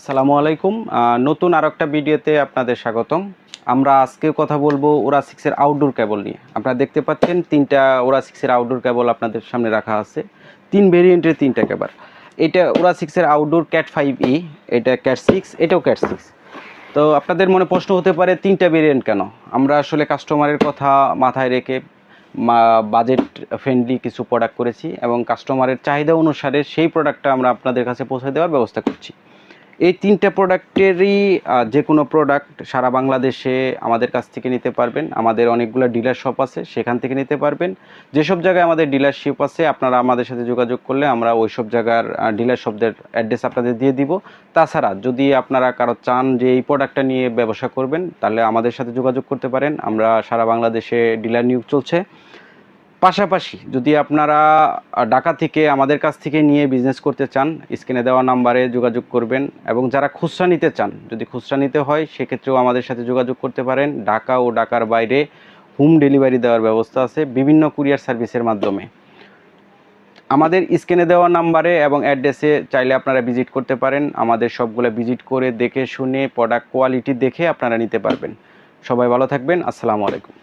আসসালামু আলাইকুম। নতুন আর একটা ভিডিওতে আপনাদের স্বাগতম। আমরা আজকে কথা বলবো ওরা 6 এর আউটডোর কেবল নিয়ে। আপনারা দেখতে পাচ্ছেন 3টা ওরা 6 এর আউটডোর কেবল আপনাদের সামনে রাখা আছে। 3 ভেরিয়েন্টের 3টা কেবল। এটা ওরা 6 এর আউটডোর ক্যাট 5e, এটা ক্যাট 6, এটাও ক্যাট 6। তো আপনাদের মনে প্রশ্ন হতে পারে 3টা ভেরিয়েন্ট কেন? আমরা আসলে কাস্টমারের কথা মাথায় রেখে বাজেট ফ্রেন্ডলি কিছু প্রোডাক্ট করেছি এবং কাস্টমারের চাহিদা অনুসারে সেই প্রোডাক্টটা আমরা আপনাদের কাছে পৌঁছে দেওয়ার ব্যবস্থা করছি। এই 3টা প্রোডাক্টেরই যে কোনো প্রোডাক্ট সারা বাংলাদেশে আমাদের কাছ থেকে নিতে পারবেন। আমাদের অনেকগুলো ডিলার শপ আছে, সেখান থেকে নিতে পারবেন। যেসব জায়গায় আমাদের ডিলারশিপ আছে আপনারা আমাদের সাথে যোগাযোগ করলে আমরা ওই সব জায়গার ডিলার শপদের অ্যাড্রেস আপনাদের দিয়ে দিব। তাছাড়া যদি আপনারা কারো চান যে এই প্রোডাক্টটা নিয়ে ব্যবসা করবেন তাহলে আমাদের সাথে যোগাযোগ করতে পারেন। আমরা সারা বাংলাদেশে ডিলার নিয়োগ চলছে। পাশাপাশি যদি আপনারা ঢাকা থেকে আমাদের কাছ থেকে নিয়ে বিজনেস করতে চান, স্ক্রিনে দেওয়া নাম্বারে যোগাযোগ করবেন। এবং যারা খুচরা নিতে চান, যদি খুচরা নিতে হয় সেক্ষেত্রেও আমাদের সাথে যোগাযোগ করতে পারেন। ঢাকা ও ঢাকার বাইরে হোম ডেলিভারি দেওয়ার ব্যবস্থা আছে বিভিন্ন কুরিয়ার সার্ভিসের মাধ্যমে। আমাদের স্ক্রিনে দেওয়া নাম্বারে এবং অ্যাড্রেসে চাইলে আপনারা ভিজিট করতে পারেন। আমাদের সবগুলো ভিজিট করে দেখে শুনে প্রোডাক্ট কোয়ালিটি দেখে আপনারা নিতে পারবেন। সবাই ভালো থাকবেন। আসসালামু আলাইকুম।